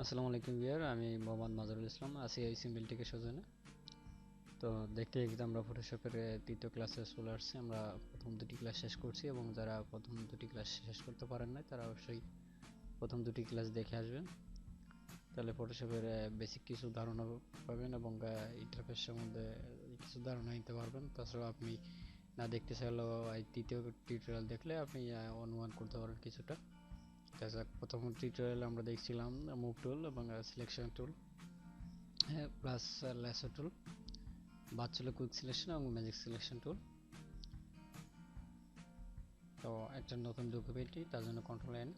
আসসালামু আলাইকুম ভিউয়ার, আমি মোহাম্মদ মাজারুল ইসলাম আছি এই সিম্বল থেকে সৌজন্যে। তো দেখতে দেখতে আমরা ফটোশপের তৃতীয় ক্লাসে চলে আসছি। আমরা প্রথম দুটি ক্লাস শেষ করছি এবং যারা প্রথম দুটি ক্লাস শেষ করতে পারেন নাই তারা অবশ্যই প্রথম দুটি ক্লাস দেখে আসবেন। তাহলে ফটোশপের বেসিক কিছু ধারণা পাবেন এবং ইন্টারফেস সম্বন্ধে কিছু ধারণা নিতে পারবেন। তাছাড়া আপনি না দেখতে চাইলেও এই তৃতীয় টিউটোরিয়াল দেখলে আপনি অনুমান করতে পারবেন কিছুটা। প্রথম টিউটোরিয়ালে আমরা দেখছিলাম মুভ টুল এবং সিলেকশন টুল প্লাস ল্যাসো টুল, বাদ ছিল কুইক সিলেকশন এবং ম্যাজিক সিলেকশন টুল। তো একটা নতুন ডকুমেন্টই, তার জন্য কন্ট্রোল এন,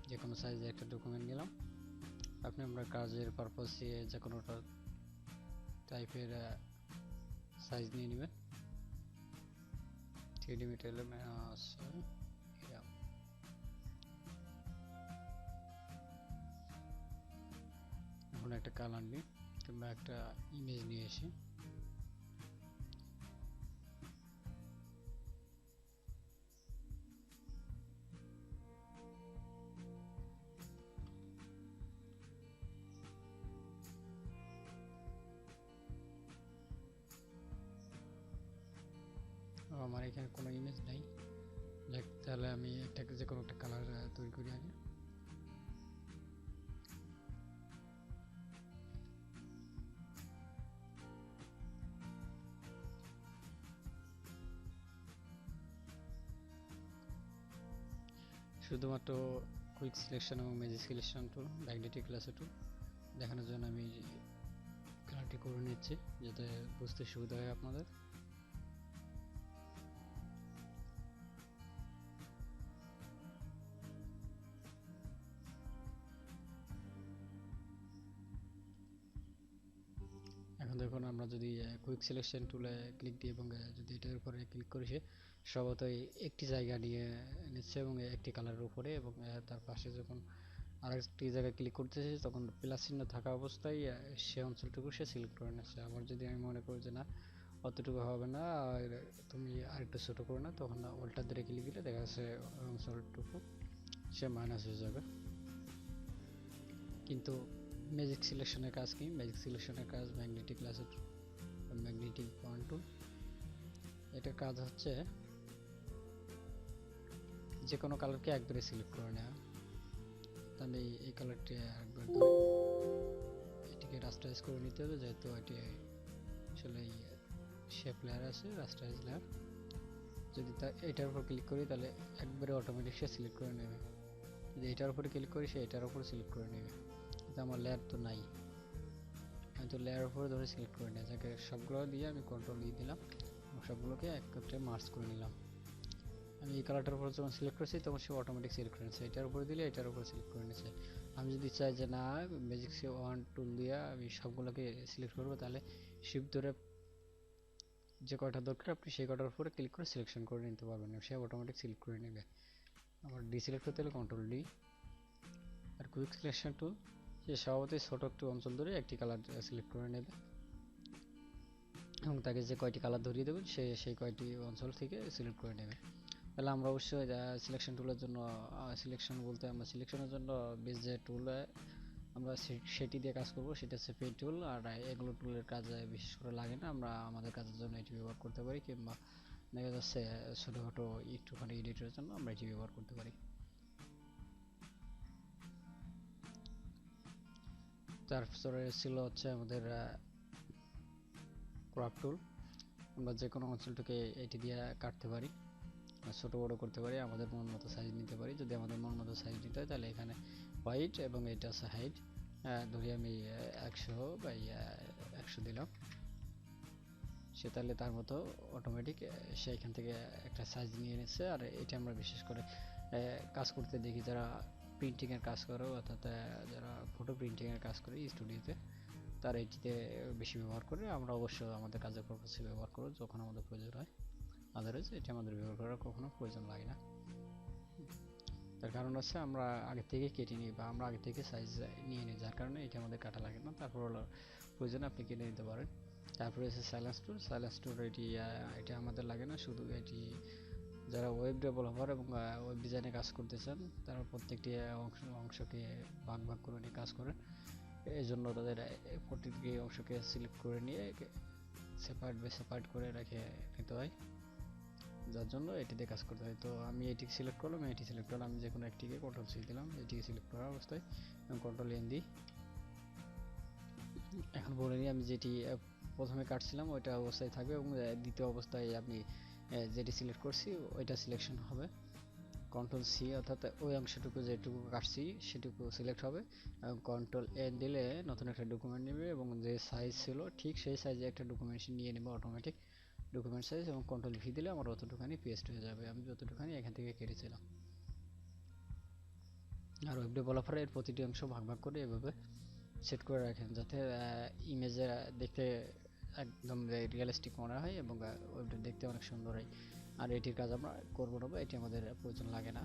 যে কোনো সাইজে একটা ডকুমেন্ট নিলাম। আপনি আপনার কাজের পারপাসে যে কোনোটা টাইপের সাইজ নিয়ে নেবেন। 3D মেটেরিয়াল এখন একটা কালার নিই কিংবা একটা ইমেজ নিয়ে এসে আমার এখানে কোনো ইমেজ নাই, তাহলে আমি একটা যে কোনো একটা কালার তৈরি করি আগে। শুধুমাত্র কুইক সিলেকশন এবং magic selection tool, magnetic lasso টুল দেখানোর জন্য আমি কালারটি করে নিচ্ছি যাতে বুঝতে সুবিধা হয় আপনাদের। এখন দেখুন, আমরা যদি কুইক সিলেকশন টুলে ক্লিক দিই এবং যদি এটার উপরে ক্লিক করি, সে সম্ভবত একটি জায়গা নিয়ে নিচ্ছে এবং একটি কালারের উপরে, এবং তার পাশে যখন আরেকটি জায়গায় ক্লিক করতেছে তখন প্লাস চিহ্ন থাকা অবস্থায় সে অঞ্চলটুকু সে সিলেক্ট করে নিচ্ছে। আবার যদি আমি মনে করি যে না, অতটুকু হবে না, আর তুমি আরেকটু ছোটো করে না, তখন উল্টা দিকে ক্লিক দিলে দেখা যাচ্ছে অঞ্চলটুকু সে মাইনাস হয়ে যাবে। কিন্তু ম্যাজিক সিলেকশনের কাজ কি? ম্যাজিক সিলেকশনের কাজ ম্যাগনেটিক ল্যাসো টুল, ম্যাগনেটিক পয়েন্ট টুল। এটার কাজ হচ্ছে যে কোনো কালারকে একবারে সিলেক্ট করে নেওয়া। তাহলে এই কালারটি একবার ধরে এটিকে রাস্টারাইজ করে নিতে হবে, যেহেতু এটি আসলে শেপ লেয়ার আছে, রাস্টারাইজ লেয়ার। যদি এটার উপর ক্লিক করি তাহলে একবারে অটোমেটিক সে সিলেক্ট করে নেবে। যদি এটার উপরে ক্লিক করি সে এটার উপর সিলেক্ট করে নেবে, কিন্তু আমার লেয়ার তো নাই। আমি তো লেয়ার উপরে ধরে সিলেক্ট করে নিই, যাকে সবগুলো দিয়ে আমি কন্ট্রোল দিয়ে দিলাম এবং সবগুলোকে একত্রে মার্জ করে নিলাম। আমি এই কালারটার উপর যখন সিলেক্ট করছি তখন সে অটোমেটিক সিলেক্ট করে নিচ্ছে, এটার উপরে দিলে এটার উপর সিলেক্ট করে নিচ্ছে। আমি যদি চাই যে না, ম্যাজিক ওয়ান টুল দিয়ে আমি সবগুলোকে সিলেক্ট করবো, তাহলে শিফট ধরে যে কয়টা দরকার আপনি সেই কয়টার উপরে ক্লিক করে সিলেকশন করে নিতে পারবেন, সে অটোমেটিক সিলেক্ট করে নেবে। আবার ডিসিলেক্ট করতে হলে কন্ট্রোল ডি। আর কুইক সিলেকশন টুল, সে স্বভাবতই ছোট একটু অঞ্চল ধরে একটি কালার সিলেক্ট করে নেবে এবং তাকে যে কয়টি কালার ধরিয়ে দেবেন সে সেই কয়টি অঞ্চল থেকে সিলেক্ট করে নেবে। তাহলে আমরা অবশ্যই সিলেকশন টুলের জন্য, সিলেকশন বলতে আমরা সিলেকশনের জন্য বেশ যে টুল আমরা সেটি দিয়ে কাজ করব, সেটা হচ্ছে পে টুল। আর এগুলো টুলের কাজে বিশেষ করে লাগে না, আমরা আমাদের কাজের জন্য এটি ব্যবহার করতে পারি, কিংবা দেখা যাচ্ছে ছোটোখাটো একটুখানি এডিটের জন্য আমরা এটি ব্যবহার করতে পারি। তারপরে ছিল হচ্ছে আমাদের ক্রপ টুল। আমরা যে কোনো অঞ্চলটাকে এটি দিয়ে কাটতে পারি, ছোট বড় করতে পারি, আমাদের মন মতো সাইজ নিতে পারি। যদি আমাদের মন মতো সাইজ নিতে হয় তাহলে এখানে হোয়াইট এবং এটা আছে হাইট, ধরি আমি 100 বা 100 দিলাম, সে তাহলে তার মতো অটোমেটিক সে এখান থেকে একটা সাইজ নিয়ে নিচ্ছে। আর এটা আমরা বিশেষ করে কাজ করতে দেখি যারা প্রিন্টিংয়ের কাজ করে, অর্থাৎ যারা ফটো প্রিন্টিংয়ের কাজ করে স্টুডিওতে, তারা এটিতে বেশি ব্যবহার করে। আমরা অবশ্য আমাদের কাজের পারপাসে ব্যবহার করব যখন আমাদের প্রয়োজন হয়, আদারওয়াইজ এটি আমাদের ব্যবহার করার কখনো প্রয়োজন লাগে না। তার কারণ হচ্ছে আমরা আগে থেকে কেটে নিই বা আমরা আগে থেকে সাইজ নিয়ে নিই, যার কারণে এটা আমাদের কাটা লাগে না। তারপর হলো প্রয়োজনে আপনি কেটে নিতে পারেন। তারপরে হচ্ছে সাইলেন্স টুল। সাইলেন্স টুল এটি আমাদের লাগে না, শুধু এটি যারা ওয়েব ডেভেলপার এবং ওয়েব ডিজাইনে কাজ করতেছেন তারা প্রত্যেকটি অংশকে ভাগ ভাগ করে নিয়ে কাজ করেন। এই জন্য তাদের প্রত্যেকটি অংশকে সিলেক্ট করে নিয়ে সেপারেট করে রেখে নিতে হয়, যার জন্য এটিতে কাজ করতে হয়। তো আমি এটি সিলেক্ট করলাম, আমি যে কোনো একটিকে কন্ট্রোল সি দিলাম এটিকে সিলেক্ট করা অবস্থায় এবং কন্ট্রোল এন দিই। এখন বলে নিই, আমি যেটি প্রথমে কাটছিলাম ওইটা অবস্থায় থাকবে এবং দ্বিতীয় অবস্থায় আমি যেটি সিলেক্ট করছি ওইটা সিলেকশন হবে। কন্ট্রোল সি অর্থাৎ ওই অংশটুকু যেটুকু কাটছি সেটুকু সিলেক্ট হবে এবং কন্ট্রোল এন দিলে নতুন একটা ডকুমেন্ট নেবে এবং যে সাইজ ছিল ঠিক সেই সাইজে একটা ডকুমেন্ট নিয়ে নেবে অটোমেটিক ডকুমেন্ট সাইজ, এবং কন্ট্রোল ভি দিলে আমার অতটুখানি পেস্ট হয়ে যাবে, আমি যতটুখানি এখান থেকে কেটেছিলাম। আর ওয়েব ডেভেলপার এর প্রতিটি অংশ ভাগ ভাগ করে এভাবে সেট করে রাখেন যাতে ইমেজে দেখতে একদম রিয়েলিস্টিক মনে হয় এবং ওয়েবটা দেখতে অনেক সুন্দর হয়। আর এটির কাজ আমরা করবো না, এটি আমাদের প্রয়োজন লাগে না,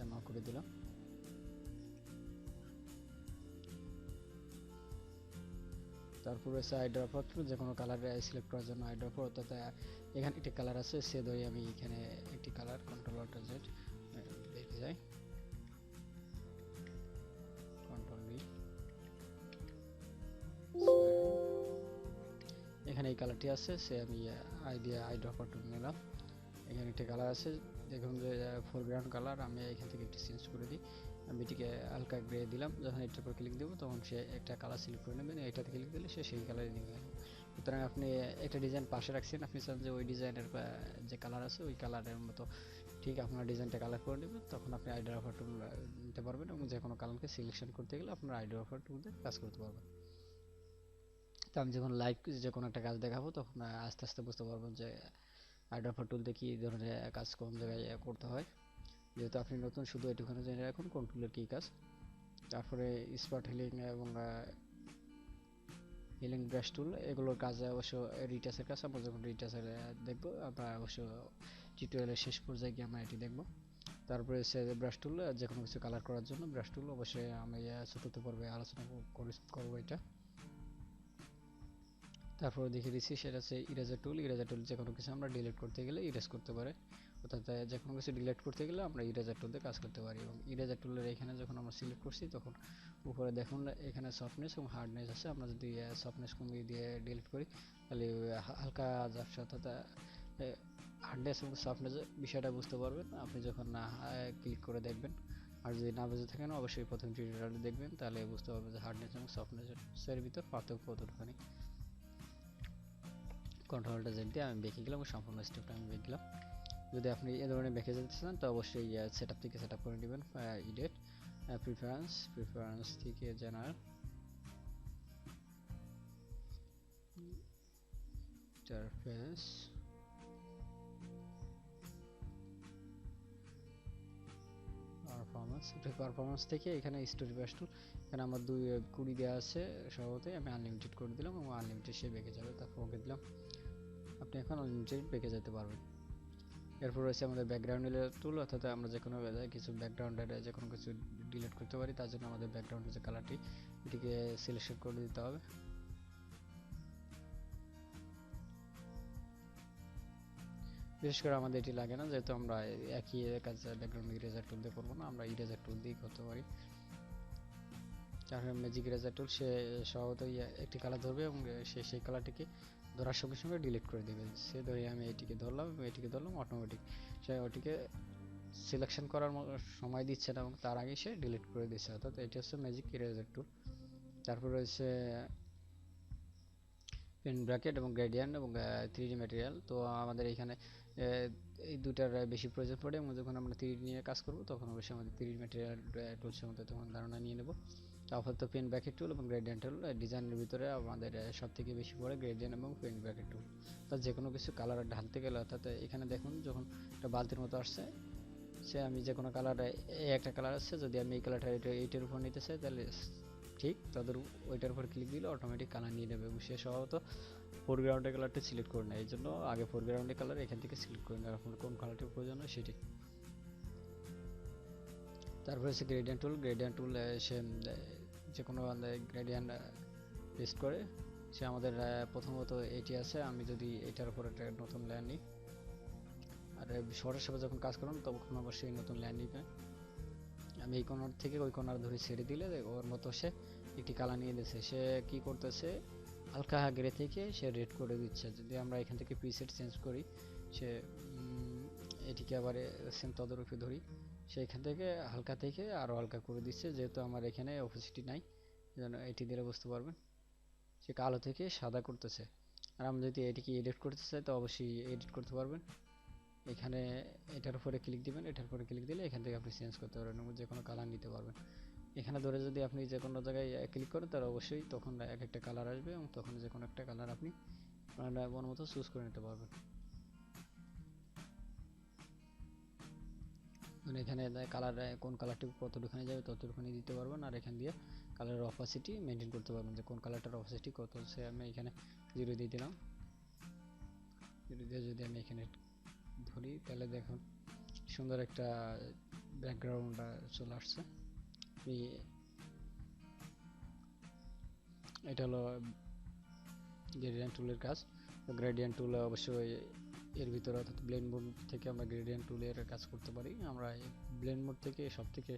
আমরা করে দিলাম। তারপরে আছে আইড্রপার, যে কোনো কালার সিলেক্ট করার জন্য আইড্রপার, অর্থাৎ এখানে একটি কালার আছে সে ধরে আমি এখানে একটি কালার কন্ট্রোল অল্টার জেড দেখে যাই, কন্ট্রোল ভি, এখানে এই কালারটি আছে সে আমি আইড্রপার টুল নিলাম। এখানে একটি কালার আছে, দেখুন যে ফোরগ্রাউন্ড কালার, আমি এখান থেকে একটু চেঞ্জ করে দিই, আমি এটিকে হালকা গ্রে দিলাম। যখন এটার উপর ক্লিক দেবো তখন সে একটা কালার সিলেক্ট করে নেবেন, এটাতে ক্লিক দিলে সে সেই কালারই নেবে। সুতরাং আপনি একটা ডিজাইন পাশে রাখছেন, আপনি চান যে ওই ডিজাইনের যে কালার আছে ওই কালারের মতো ঠিক আপনার ডিজাইনটা কালার করে নেবেন, তখন আপনি আইড্রপার টুল নিতে পারবেন এবং যে কোনো কালারকে সিলেকশন করতে গেলে আপনার আইড্রপার টুল দিয়ে কাজ করতে পারবেন। তো আমি যখন লাইভ যে কোনো একটা কাজ দেখাবো তখন আস্তে আস্তে বুঝতে পারবেন যে আইড্রপার টুল দিয়ে কী ধরনের কাজ কোন জায়গায় করতে হয়। যেহেতু আপনি নতুন, শুধু এটুখানে জেনে রাখুন কোন টুলের কী কাজ। তারপরে স্পট হিলিং এবং হিলিং ব্রাশ টুল, এগুলোর কাজ অবশ্য রিটাচের কাজ, আমরা যখন রিটাচের দেখবো আমরা অবশ্য টিউটোরিয়ালের শেষ পর্যায়ে গিয়ে আমরা এটি দেখবো। তারপরে হচ্ছে ব্রাশ টুল, যে কোনো কিছু কালার করার জন্য ব্রাশ টুল, অবশ্যই আমি চতুর্থ পর্বে আলোচনা করবো এটা। তারপরে দেখিয়ে দিচ্ছি সেটা হচ্ছে ইরেজার টুল, যে কোনো কিছু আমরা ডিলিট করতে গেলে ইরেজ করতে পারে, অর্থাৎ যে কোনো কিছু ডিলিট করতে গেলে আমরা ইরেজার টুল দিয়ে কাজ করতে পারি। এবং ইরেজার টুলের এখানে যখন আমরা সিলেক্ট করছি তখন উপরে দেখুন এখানে সফটনেস এবং হার্ডনেস আছে, আমরা যদি সফটনেস কমিয়ে দিয়ে ডিলিট করি তাহলে হালকা ঝাপসা, অর্থাৎ হার্ডনেস এবং সফটনেস বিষয়টা বুঝতে পারবেন আপনি যখন ক্লিক করে দেখবেন। আর যদি না বুঝে থাকেন অবশ্যই প্রথম টিউটোরিয়ালটা দেখবেন, তাহলে বুঝতে পারবেন যে হার্ডনেস এবং সফটনেসের ভিতর পার্থক্য কতখানি। কন্ট্রোলটা জেড দিয়ে আমি বেঁকে গেলাম, সম্পূর্ণ স্টেপটা আমি বেঁকে গেলাম। যদি আপনি এ ধরনের বেঁকে যেতে চান তো অবশ্যই সেটআপ থেকে সেটআপ করে নেবেন, এডিট প্রিফারেন্স থেকে জেনারেল ইন্টারফেস, পারফরম্যান্স থেকে এখানে স্টোরি ব্রাশ টুল, এখানে আমার 20 দেওয়া আছে সহজেই, আমি আনলিমিটেড করে দিলাম এবং আনলিমিটেড সে বেঁকে যাবে। তারপর ওকে দিলাম, আপনি এখন আনলিমিটেড বেঁকে যেতে পারবেন। এরপর রয়েছে আমাদের ব্যাকগ্রাউন্ড টুল, অর্থাৎ আমরা যে কোনো কিছু ব্যাকগ্রাউন্ডের যে কোনো কিছু ডিলিট করতে পারি, তার জন্য আমাদের ব্যাকগ্রাউন্ডের যে কালারটি এটিকে সিলেকশন করে দিতে হবে। বিশেষ করে আমাদের এটি লাগে না, যেহেতু আমরা একই কাজ ব্যাকগ্রাউন্ড ইরেজার টুল দিয়ে করবো না, আমরা ইরেজার টুল দিয়ে করতে পারি। তারপরে ম্যাজিক ইরেজার টুল, সে সহজেই একটি কালার ধরবে এবং সে সেই কালারটিকে ধরার সঙ্গে সঙ্গে ডিলিট করে দেবে। সে ধরে আমি এটিকে ধরলাম এবং এটিকে ধরলাম, অটোমেটিক সে ওটিকে সিলেকশন করার সময় দিচ্ছে না এবং তার আগে সে ডিলিট করে দিচ্ছে, অর্থাৎ এটি হচ্ছে ম্যাজিক ইরেজার টুল। তারপর রয়েছে পেন ব্র্যাকেট এবং গ্রেডিয়েন্ট এবং 3D ম্যাটেরিয়াল। তো আমাদের এখানে এই দুটার বেশি প্রয়োজন পড়ে এবং যখন আমরা 3D নিয়ে কাজ করব তখন অবশ্যই আমাদের 3D ম্যাটেরিয়াল টুলসের মধ্যে তখন ধারণা নিয়ে নেব। আপাতত পেন ব্র্যাকেট টুল এবং গ্রেডিয়েন্ট টুল, ডিজাইনের ভিতরে আমাদের সবথেকে বেশি পড়ে গ্রেডিয়েন্ট এবং পেন ব্র্যাকেট টুল। তো যে কোনো কিছু কালার ঢালতে গেলে, অর্থাৎ এখানে দেখুন যখন একটা বালতির মতো আসছে, সে আমি যে কোনো কালার, এই একটা কালার আসছে, যদি আমি এই কালারটা এইটার উপর নিতে চাই তাহলে ঠিক তাদের ওইটার উপর ক্লিক দিলে অটোমেটিক কালার নিয়ে নেবে এবং সে সম্ভবত ফোরগ্রাউন্ডের কালারটা সিলেক্ট করে নেয়। এই জন্য আগে ফোরগ্রাউন্ডের কালার এখান থেকে সিলেক্ট করে নেয়, আপনার কোন কালারটি প্রয়োজন হয় সেটি। তারপরে হচ্ছে গ্রেডিয়েন্ট টুল, সে যে কোনো গ্রেডিয়েন্ট পেস্ট করে, সে আমাদের প্রথমত এটি আছে, আমি যদি এটার উপর একটা নতুন লেয়ার নিই, আর শহরের সাথে যখন কাজ করুন তখন অবশ্যই নতুন ল্যান্ড নিবে। আমি এই কর্নার থেকে ওই কর্নার ধরে ছেড়ে দিলে ওর মতো সে একটি কালার নিয়ে দিচ্ছে। সে কি করতেছে, হালকা গ্রে থেকে সে রেড করে দিচ্ছে। যদি আমরা এখান থেকে প্রিসেট চেঞ্জ করি, সে এটিকে আবার সেম তদারকি ধরি, সে এখান থেকে হালকা থেকে আরও হালকা করে দিচ্ছে। যেহেতু আমার এখানে অপোসিটি নাই, যেন এটি দিলে বুঝতে পারবেন সে কালো থেকে সাদা করতেছে। আর আমরা যদি এটিকে এডিট করতে চাই তো অবশ্যই এডিট করতে পারবেন। এখানে এটার উপরে ক্লিক দিবেন, এটার উপরে ক্লিক দিলে এখান থেকে আপনি চেঞ্জ করতে পারবেন এবং যে কোনো কালার নিতে পারবেন। এখানে ধরে যদি আপনি যে কোনো জায়গায় ক্লিক করেন তাহলে অবশ্যই তখন এক একটা কালার আসবে এবং তখন যে কোনো একটা কালার আপনি আপনার মন মতো চুজ করে নিতে পারবেন। মানে এখানে কালার কোন কালারটি কতটুখানি যাবে ততটুখানি দিতে পারবেন। আর এখান দিয়ে কালারের অপাসিটি মেনটেন করতে পারবেন যে কোন কালারটার অপাসিটি কত হচ্ছে। আমি এখানে 0 দিয়ে দিলাম। 0 দিয়ে যদি আমি এখানে ধরি তাহলে দেখুন সুন্দর একটা ব্যাকগ্রাউন্ড চলে আসছে। এটা হলো গ্রেডিয়েন্ট টুলের কাজ। গ্রেডিয়েন্ট টুল অবশ্যই এর ভিতরে অর্থাৎ ব্লেন্ড মোড থেকে আমরা গ্রেডিয়েন্ট টুলের কাজ করতে পারি। আমরা ব্লেন্ড মোড থেকে সব থেকে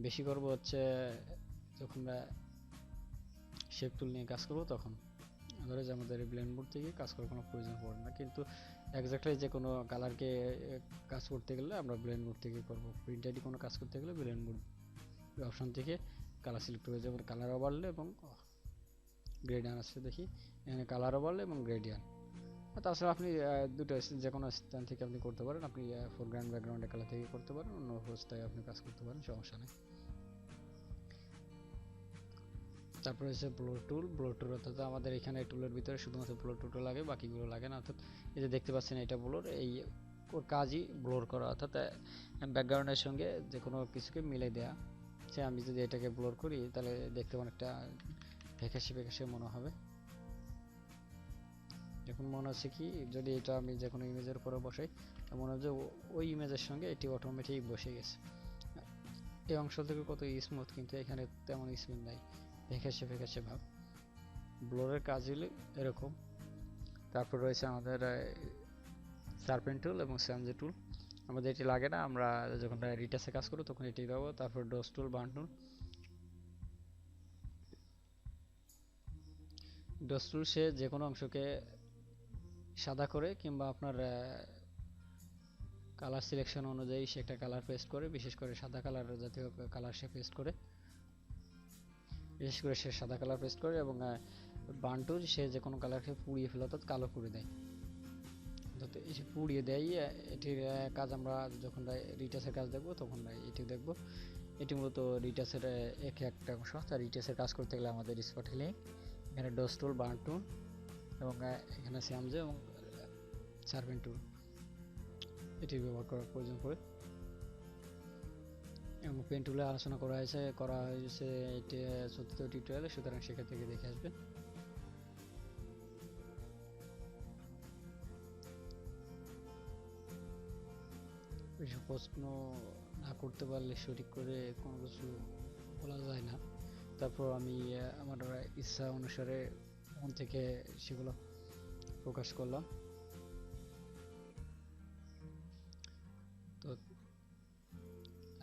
বেশি করব হচ্ছে যখন আমরা শেপ টুল নিয়ে কাজ করব, তখন আদারওয়াইজ আমাদের ব্লেন্ড মোড থেকে কাজ করার কোনো প্রয়োজন পড়ে না। কিন্তু এক্স্যাক্টলি যে কোনো কালারকে কাজ করতে গেলে আমরা ব্লেন্ড মোড থেকে করব। প্রিন্ট আইডি কোনো কাজ করতে গেলে ব্লেন্ড মোড অপশন থেকে কালার সিলেক্ট করে যাবেন। কালার ওভারলে এবং গ্রেডিয়ান আছে, দেখি এখানে কালার ওভারলে এবং গ্রেডিয়ান। তাছাড়া আপনি দুটো যে কোনো স্থান থেকে আপনি করতে পারেন। আপনি ফোরগ্রাউন্ড ব্যাকগ্রাউন্ডের কালার থেকে করতে পারেন, অন্য অবস্থায় আপনি কাজ করতে পারেন, সমস্যা নেই। তারপরে হচ্ছে ব্লো টুল। ব্লো টুল অর্থাৎ আমাদের এখানে টুলের ভিতরে শুধুমাত্র ব্লো টুলটা লাগে, বাকিগুলো লাগে না। অর্থাৎ এই যে দেখতে পাচ্ছেন এটা ব্লোর, এই ওর কাজই ব্লোর করা, অর্থাৎ ব্যাকগ্রাউন্ডের সঙ্গে যে কোনো কিছুকে মিলে দেয়া। সে আমি যদি এটাকে ব্লোর করি তাহলে দেখতে অনেকটা ফ্যাকাশে ফ্যাকাশে মনে হবে। এখন মনে হচ্ছে কি যদি এটা আমি যে কোনো ইমেজের উপরে বসাই মনে হয় যে ওই ইমেজের সঙ্গে এটি অটোমেটিক বসে গেছে। এই অংশ থেকে কত স্মুথ, কিন্তু এখানে তেমন স্মুথ নাই, ফ্যাকাশে ফ্যাকাশে ভাব। ব্লোরের কাজ হলো এরকম। তারপর রয়েছে আমাদের শার্পেন টুল এবং স্যামজে টুল। আমাদের এটি লাগে না, আমরা যখন রিটাসে কাজ করব তখন এটি পাবো। তারপর ডস টুল, বার্ন টুল। ডস টুল সে যে কোনো অংশকে সাদা করে কিংবা আপনার কালার সিলেকশন অনুযায়ী সে একটা কালার পেস্ট করে, বিশেষ করে সাদা কালার জাতীয় কালার সে পেস্ট করে, বিশেষ করে সে সাদা কালার পেস্ট করে। এবং বার্ন টুল সে যে কোনো কালারকে পুড়িয়ে ফেলে, অর্থাৎ কালো করে দেয়, এসে পুড়িয়ে দেয়। এটির কাজ আমরা যখন রিটাসের কাজ দেখবো তখন এটি দেখবো। এটি মূলত রিটাসের একটা অংশ। তার রিটাসের কাজ করতে গেলে আমাদের স্পট হিলিং, এখানে ডস টুল, বার্ন টুল এবং এখানে স্যামজে এবং শার্পেন টুল এটি ব্যবহার করার প্রয়োজন পড়ে। এবং পেন টুলে আলোচনা করা হয়েছে এটি চতুর্থ টিউটোরিয়ালে, সুতরাং সেখান থেকে দেখে আসবেন। এসব প্রশ্ন না করতে পারলে সঠিক করে কোনো কিছু বলা যায় না। তারপর আমি আমার ইচ্ছা অনুসারে মন থেকে সেগুলো প্রকাশ করলাম। তো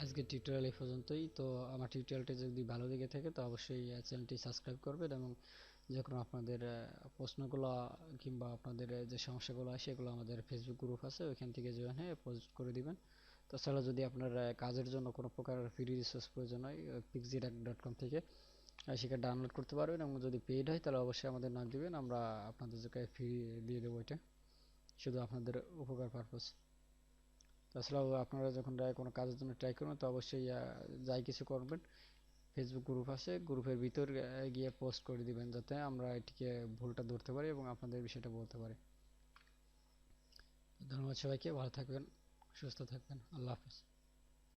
আজকের টিউটোরিয়াল এই পর্যন্তই। তো আমার টিউটোরিয়ালটি যদি ভালো লেগে থাকে তো অবশ্যই চ্যানেলটি সাবস্ক্রাইব করবেন এবং যখন আপনাদের প্রশ্নগুলো কিংবা আপনাদের যে সমস্যাগুলো হয় সেগুলো আমাদের ফেসবুক গ্রুপ আছে ওইখান থেকে জয়েন হয়ে পোস্ট করে দিবেন। তাছাড়া যদি আপনার কাজের জন্য কোনো প্রকার ফ্রি রিসোর্স প্রয়োজন হয় pixirak.com থেকে সেটা ডাউনলোড করতে পারবেন, এবং যদি পেইড হয় তাহলে অবশ্যই আমাদের নক দিবেন, আমরা আপনাদেরকে ফ্রি দিয়ে দেবো। এটা শুধু আপনাদের উপকার পারপোজ। তাছাড়াও আপনারা যখন কোনো কাজের জন্য ট্রাই করবেন তো অবশ্যই যাই কিছু করবেন ফেসবুক গ্রুপ আছে, গ্রুপের ভিতর গিয়ে পোস্ট করে দিবেন যাতে আমরা এটিকে ভুলটা ধরতে পারি এবং আপনাদের বিষয়টা বলতে পারি। ধন্যবাদ সবাইকে, ভালো থাকবেন, সুস্থ থাকবেন, আল্লাহ হাফেজ।